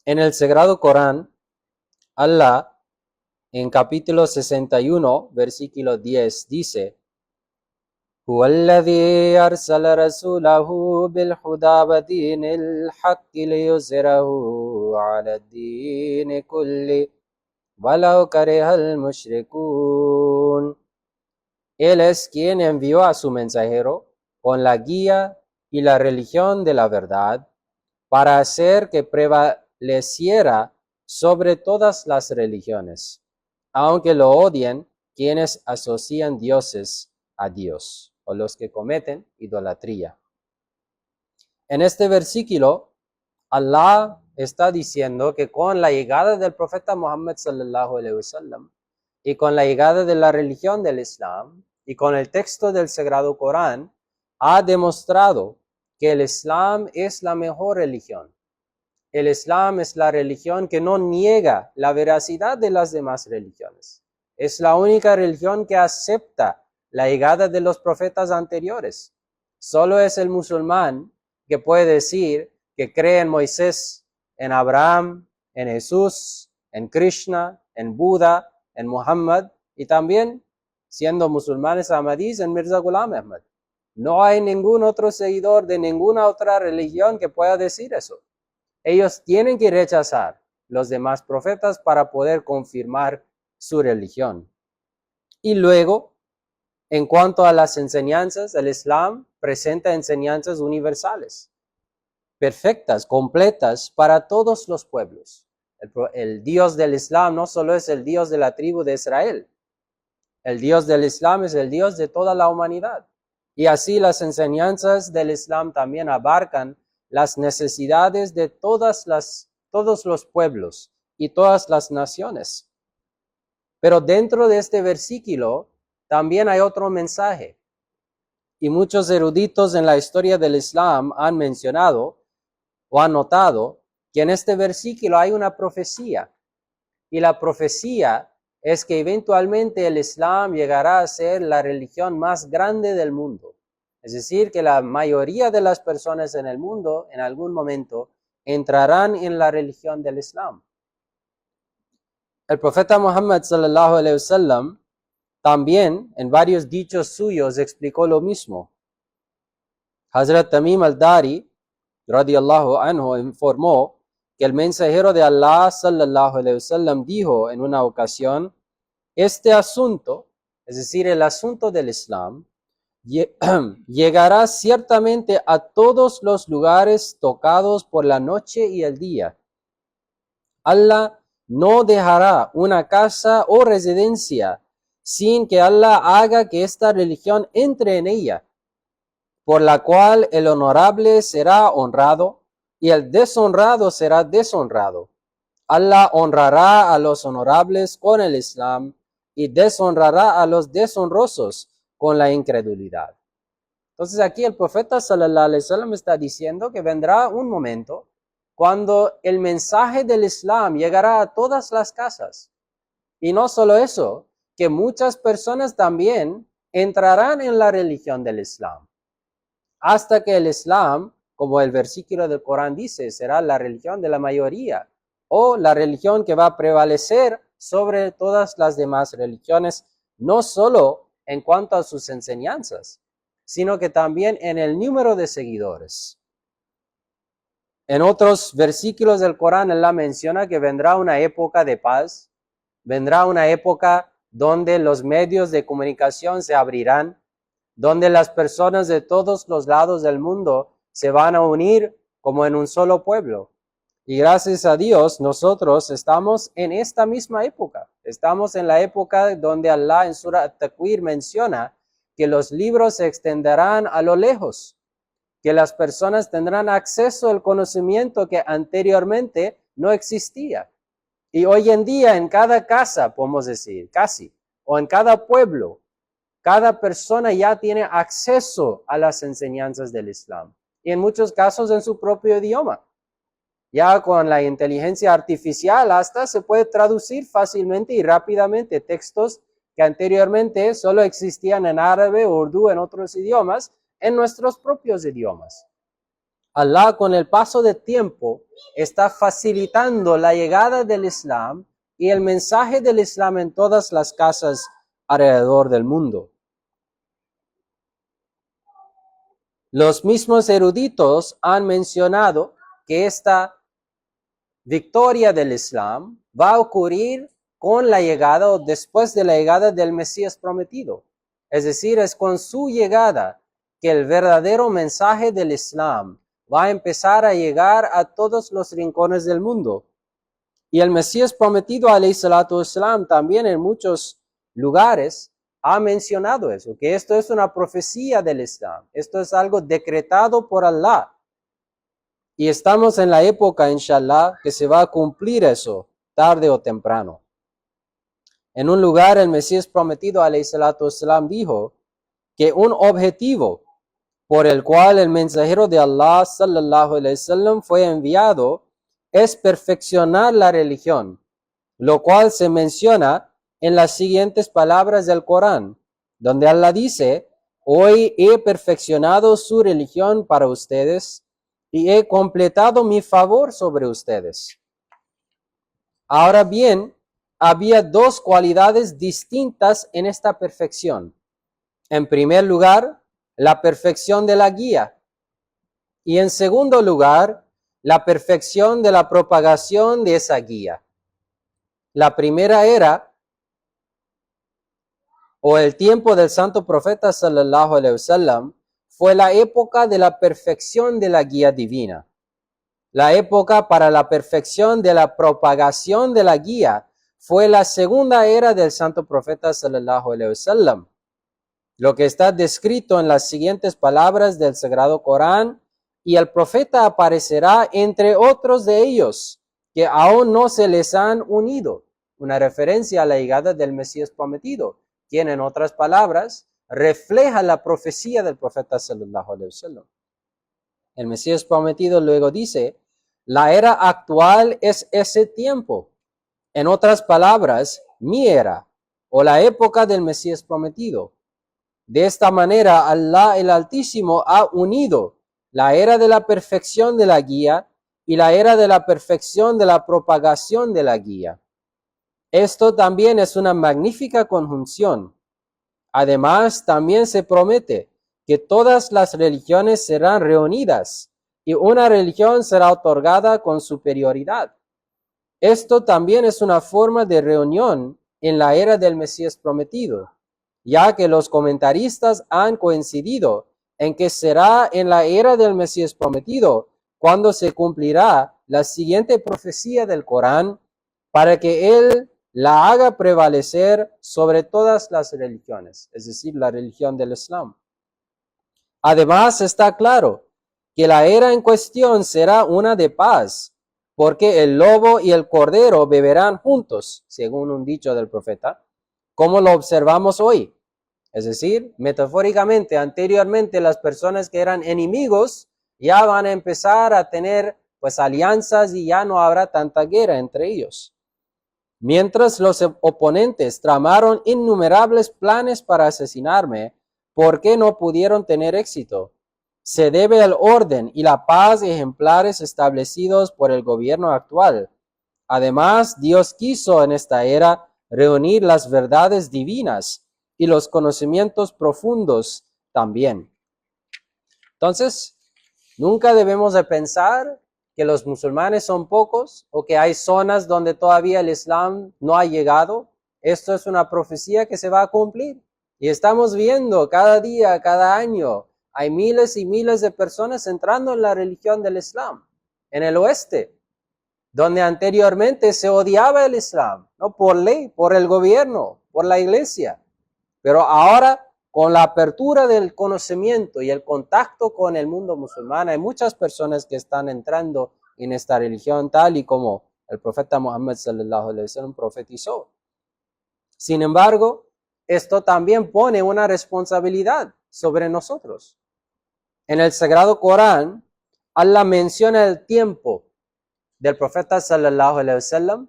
En el Sagrado Corán, Allah, en capítulo 61, versículo 10, dice: هو الذي أرسل رسوله بالهدى ودين الحق ليظهره على الدين كله ولو كره المشركون. Él es quien envió a su mensajero con la guía y la religión de la verdad para hacer que prevaleciera sobre todas las religiones, aunque lo odien quienes asocian dioses a Dios o los que cometen idolatría. En este versículo, Allah está diciendo que con la llegada del profeta Muhammad sallallahu alaihi wasallam y con la llegada de la religión del Islam y con el texto del Sagrado Corán, ha demostrado que el Islam es la mejor religión. El Islam es la religión que no niega la veracidad de las demás religiones. Es la única religión que acepta la llegada de los profetas anteriores. Solo es el musulmán que puede decir que cree en Moisés, en Abraham, en Jesús, en Krishna, en Buda, en Muhammad y también, siendo musulmanes ahmadíes, en Mirza Ghulam Ahmad. No hay ningún otro seguidor de ninguna otra religión que pueda decir eso. Ellos tienen que rechazar los demás profetas para poder confirmar su religión. Y luego, en cuanto a las enseñanzas, el Islam presenta enseñanzas universales, perfectas, completas para todos los pueblos. El Dios del Islam no solo es el Dios de la tribu de Israel, el Dios del Islam es el Dios de toda la humanidad. Y así las enseñanzas del Islam también abarcan las necesidades de todos los pueblos y todas las naciones. Pero dentro de este versículo también hay otro mensaje. Y muchos eruditos en la historia del Islam han mencionado o han notado que en este versículo hay una profecía. Y la profecía es que eventualmente el Islam llegará a ser la religión más grande del mundo. Es decir, que la mayoría de las personas en el mundo en algún momento entrarán en la religión del Islam. El profeta Muhammad sallallahu alaihi wasallam también en varios dichos suyos explicó lo mismo. Hazrat Tamim al-Dari radiyallahu anhu informó que el mensajero de Allah sallallahu alaihi wasallam dijo en una ocasión: este asunto, es decir, el asunto del Islam, llegará ciertamente a todos los lugares tocados por la noche y el día. Allah no dejará una casa o residencia sin que Allah haga que esta religión entre en ella, por la cual el honorable será honrado y el deshonrado será deshonrado. Allah honrará a los honorables con el Islam y deshonrará a los deshonrosos con la incredulidad. Entonces aquí el profeta sallallahu alaihi wasallam está diciendo que vendrá un momento cuando el mensaje del Islam llegará a todas las casas. Y no solo eso, que muchas personas también entrarán en la religión del Islam. Hasta que el Islam, como el versículo del Corán dice, será la religión de la mayoría o la religión que va a prevalecer sobre todas las demás religiones, no solo en cuanto a sus enseñanzas, sino que también en el número de seguidores. En otros versículos del Corán, Allah menciona que vendrá una época de paz, vendrá una época donde los medios de comunicación se abrirán, donde las personas de todos los lados del mundo se van a unir como en un solo pueblo. Y gracias a Dios, nosotros estamos en esta misma época. Estamos en la época donde Allah en Surah At-Takwir menciona que los libros se extenderán a lo lejos, que las personas tendrán acceso al conocimiento que anteriormente no existía. Y hoy en día en cada casa, podemos decir, casi, o en cada pueblo, cada persona ya tiene acceso a las enseñanzas del Islam. Y en muchos casos en su propio idioma. Ya con la inteligencia artificial hasta se puede traducir fácilmente y rápidamente textos que anteriormente solo existían en árabe o urdu en otros idiomas, en nuestros propios idiomas. Allah, con el paso del tiempo, está facilitando la llegada del Islam y el mensaje del Islam en todas las casas alrededor del mundo. Los mismos eruditos han mencionado que esta victoria del Islam va a ocurrir con la llegada o después de la llegada del Mesías prometido. Es decir, es con su llegada que el verdadero mensaje del Islam va a empezar a llegar a todos los rincones del mundo. Y el Mesías prometido, alayhi salatu wassalam, también en muchos lugares ha mencionado eso, que esto es una profecía del Islam. Esto es algo decretado por Allah. Y estamos en la época, inshallah, que se va a cumplir eso, tarde o temprano. En un lugar, el Mesías prometido, alayhi salatu wassalam, dijo que un objetivo por el cual el mensajero de Allah, sallallahu alayhi wasallam, fue enviado, es perfeccionar la religión, lo cual se menciona en las siguientes palabras del Corán, donde Allah dice: hoy he perfeccionado su religión para ustedes y he completado mi favor sobre ustedes. Ahora bien, había dos cualidades distintas en esta perfección. En primer lugar, la perfección de la guía. Y en segundo lugar, la perfección de la propagación de esa guía. La primera era, o el tiempo del santo profeta sallallahu alaihi wasallam, fue la época de la perfección de la guía divina. La época para la perfección de la propagación de la guía fue la segunda era del santo profeta sallallahu alaihi wasallam. Lo que está descrito en las siguientes palabras del Sagrado Corán: y el profeta aparecerá entre otros de ellos que aún no se les han unido. Una referencia a la llegada del Mesías prometido, quien en otras palabras refleja la profecía del profeta sallallahu alaihi wasallam. El Mesías prometido luego dice: la era actual es ese tiempo. En otras palabras, mi era o la época del Mesías prometido. De esta manera, Allah el Altísimo ha unido la era de la perfección de la guía y la era de la perfección de la propagación de la guía. Esto también es una magnífica conjunción. Además, también se promete que todas las religiones serán reunidas y una religión será otorgada con superioridad. Esto también es una forma de reunión en la era del Mesías prometido, ya que los comentaristas han coincidido en que será en la era del Mesías prometido cuando se cumplirá la siguiente profecía del Corán, para que él la haga prevalecer sobre todas las religiones, es decir, la religión del Islam. Además, está claro que la era en cuestión será una de paz, porque el lobo y el cordero beberán juntos, según un dicho del profeta, como lo observamos hoy. Es decir, metafóricamente, anteriormente las personas que eran enemigos ya van a empezar a tener pues alianzas y ya no habrá tanta guerra entre ellos. Mientras los oponentes tramaron innumerables planes para asesinarme, ¿por qué no pudieron tener éxito? Se debe al orden y la paz ejemplares establecidos por el gobierno actual. Además, Dios quiso en esta era reunir las verdades divinas y los conocimientos profundos también. Entonces, nunca debemos de pensar que los musulmanes son pocos o que hay zonas donde todavía el Islam no ha llegado. Esto es una profecía que se va a cumplir. Y estamos viendo cada día, cada año, hay miles y miles de personas entrando en la religión del Islam, en el oeste, donde anteriormente se odiaba el Islam, no por ley, por el gobierno, por la iglesia. Pero ahora, con la apertura del conocimiento y el contacto con el mundo musulmán, hay muchas personas que están entrando en esta religión tal y como el profeta Muhammad sallallahu alaihi wasallam profetizó. Sin embargo, esto también pone una responsabilidad sobre nosotros. En el Sagrado Corán, Allah menciona el tiempo del profeta sallallahu alaihi wasallam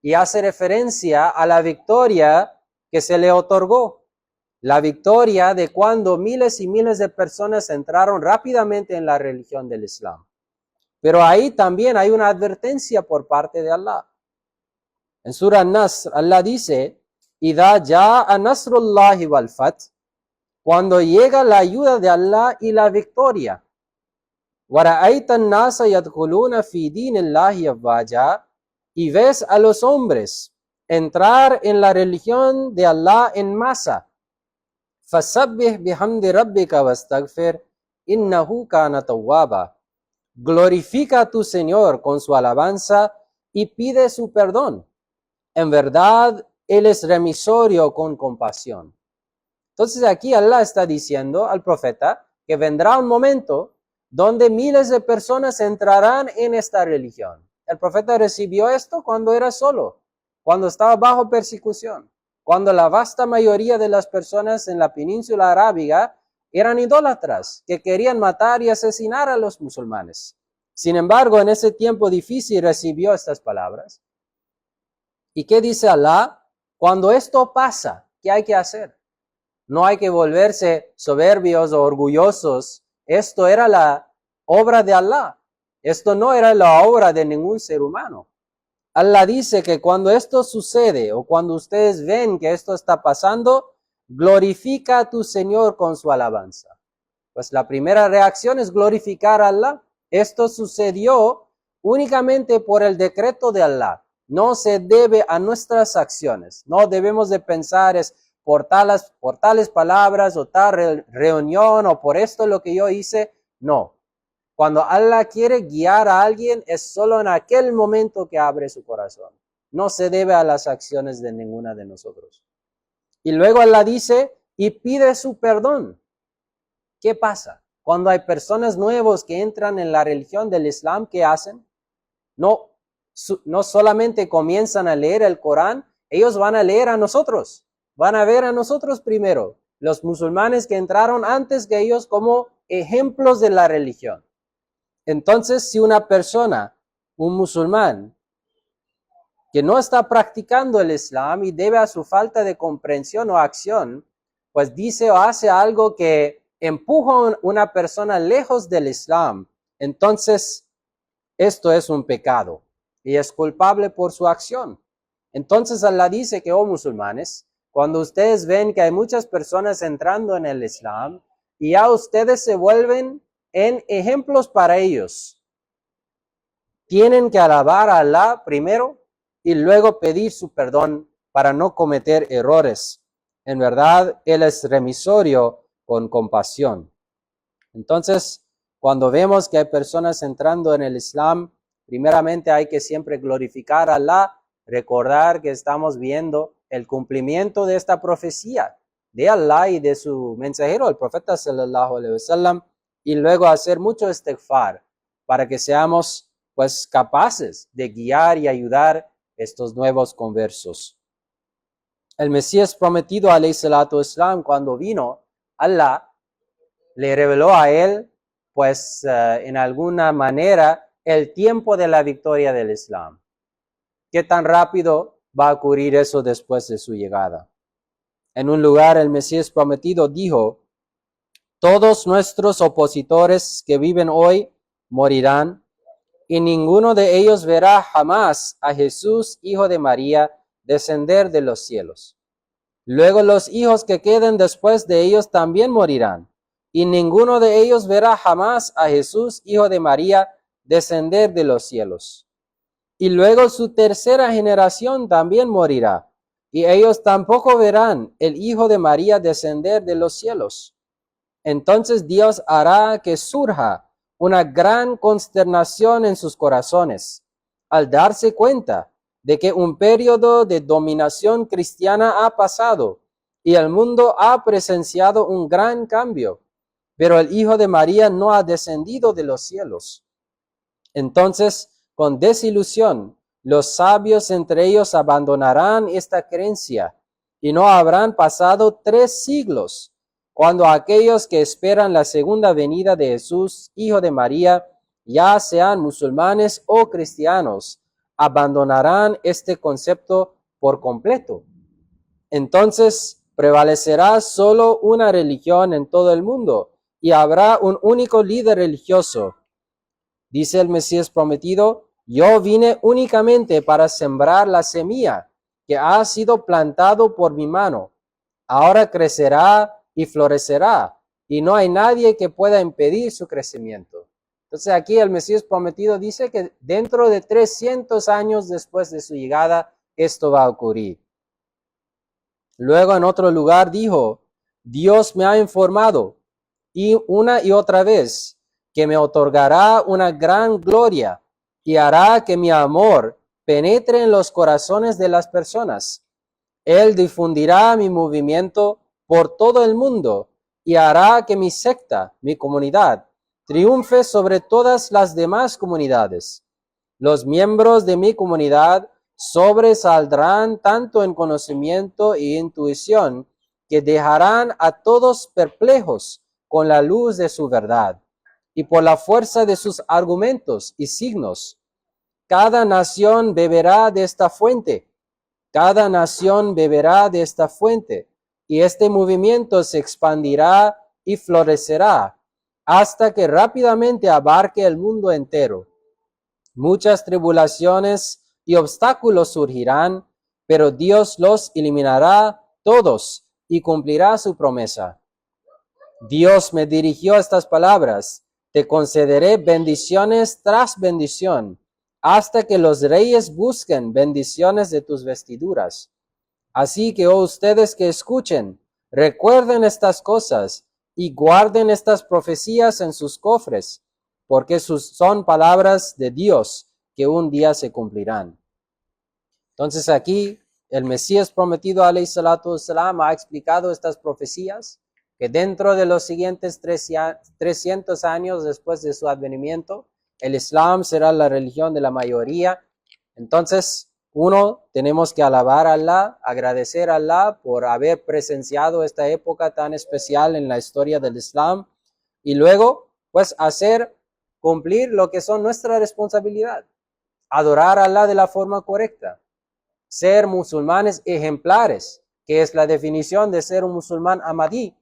y hace referencia a la victoria que se le otorgó. La victoria de cuando miles y miles de personas entraron rápidamente en la religión del Islam. Pero ahí también hay una advertencia por parte de Allah. En Surah Nasr, Allah dice, إِذَا جَاءَ نَصْرُ اللَّهِ وَالْفَتْحُ, cuando llega la ayuda de Allah y la victoria. وَرَأَيْتَ النَّاسَ يَدْخُلُونَ فِي دِينِ اللَّهِ أَفْوَاجًا, y ves a los hombres entrar en la religión de Allah en masa. فَسَبِّحْ بِحَمْدِ رَبِّكَ وَاسْتَغْفِرْ إِنَّهُ كَانَ تَوَّابًا. Glorifica a tu Señor con su alabanza y pide su perdón. En verdad, Él es remisorio con compasión. Entonces aquí Allah está diciendo al profeta que vendrá un momento donde miles de personas entrarán en esta religión. El profeta recibió esto cuando era solo, cuando estaba bajo persecución, cuando la vasta mayoría de las personas en la península arábiga eran idólatras que querían matar y asesinar a los musulmanes. Sin embargo, en ese tiempo difícil recibió estas palabras. ¿Y qué dice Allah? Cuando esto pasa, ¿qué hay que hacer? No hay que volverse soberbios o orgullosos. Esto era la obra de Allah. Esto no era la obra de ningún ser humano. Allah dice que cuando esto sucede o cuando ustedes ven que esto está pasando, glorifica a tu Señor con su alabanza. Pues la primera reacción es glorificar a Allah. Esto sucedió únicamente por el decreto de Allah. No se debe a nuestras acciones. No debemos de pensar es por tales palabras o tal reunión o por esto lo que yo hice. No. Cuando Allah quiere guiar a alguien es solo en aquel momento que abre su corazón. No se debe a las acciones de ninguna de nosotros. Y luego Allah dice, y pide su perdón. ¿Qué pasa? Cuando hay personas nuevas que entran en la religión del Islam, ¿qué hacen? No solamente comienzan a leer el Corán, ellos van a leer a nosotros. Van a ver a nosotros primero, los musulmanes que entraron antes que ellos como ejemplos de la religión. Entonces, si una persona, un musulmán, que no está practicando el Islam y debe a su falta de comprensión o acción, pues dice o hace algo que empuja a una persona lejos del Islam, entonces esto es un pecado y es culpable por su acción. Entonces Allah dice que, oh musulmanes, cuando ustedes ven que hay muchas personas entrando en el Islam y ya ustedes se vuelven en ejemplos para ellos, tienen que alabar a Allah primero y luego pedir su perdón para no cometer errores. En verdad, Él es remisorio con compasión. Entonces, cuando vemos que hay personas entrando en el Islam, primeramente hay que siempre glorificar a Allah, recordar que estamos viendo el cumplimiento de esta profecía de Allah y de su mensajero, el profeta sallallahu alaihi wasallam, y luego hacer mucho istighfar para que seamos pues capaces de guiar y ayudar estos nuevos conversos. El Mesías prometido alayhi salatu wasalam, cuando vino, Allah le reveló a él pues en alguna manera el tiempo de la victoria del Islam. ¿Qué tan rápido va a ocurrir eso después de su llegada? En un lugar el Mesías prometido dijo, todos nuestros opositores que viven hoy morirán y ninguno de ellos verá jamás a Jesús, hijo de María, descender de los cielos. Luego los hijos que queden después de ellos también morirán, y ninguno de ellos verá jamás a Jesús, hijo de María, descender de los cielos. Y luego su tercera generación también morirá, y ellos tampoco verán el hijo de María descender de los cielos. Entonces Dios hará que surja una gran consternación en sus corazones, al darse cuenta de que un periodo de dominación cristiana ha pasado y el mundo ha presenciado un gran cambio, pero el Hijo de María no ha descendido de los cielos. Entonces, con desilusión, los sabios entre ellos abandonarán esta creencia y no habrán pasado 3 siglos cuando aquellos que esperan la segunda venida de Jesús, hijo de María, ya sean musulmanes o cristianos, abandonarán este concepto por completo. Entonces prevalecerá solo una religión en todo el mundo y habrá un único líder religioso. Dice el Mesías prometido, yo vine únicamente para sembrar la semilla que ha sido plantado por mi mano. Ahora crecerá y florecerá, y no hay nadie que pueda impedir su crecimiento. Entonces aquí el Mesías prometido dice que dentro de 300 años después de su llegada, esto va a ocurrir. Luego en otro lugar dijo, Dios me ha informado y una y otra vez que me otorgará una gran gloria y hará que mi amor penetre en los corazones de las personas. Él difundirá mi movimiento por todo el mundo y hará que mi secta, mi comunidad, triunfe sobre todas las demás comunidades. Los miembros de mi comunidad sobresaldrán tanto en conocimiento e intuición que dejarán a todos perplejos con la luz de su verdad y por la fuerza de sus argumentos y signos. Cada nación beberá de esta fuente. Cada nación beberá de esta fuente, y este movimiento se expandirá y florecerá hasta que rápidamente abarque el mundo entero. Muchas tribulaciones y obstáculos surgirán, pero Dios los eliminará todos y cumplirá su promesa. Dios me dirigió estas palabras: te concederé bendiciones tras bendición, hasta que los reyes busquen bendiciones de tus vestiduras. Así que, oh ustedes que escuchen, recuerden estas cosas y guarden estas profecías en sus cofres, porque son palabras de Dios que un día se cumplirán. Entonces aquí el Mesías prometido, alayhi salatu wassalam, ha explicado estas profecías, que dentro de los siguientes 300 años después de su advenimiento, el Islam será la religión de la mayoría. Entonces, tenemos que alabar a Allah, agradecer a Allah por haber presenciado esta época tan especial en la historia del Islam, y luego, pues, cumplir lo que son nuestra responsabilidad, adorar a Allah de la forma correcta, ser musulmanes ejemplares, que es la definición de ser un musulmán ahmadí,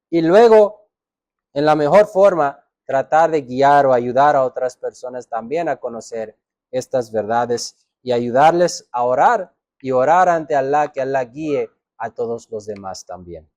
y luego, en la mejor forma, tratar de guiar o ayudar a otras personas también a conocer estas verdades y ayudarles a orar y orar ante Allah, que Allah guíe a todos los demás también.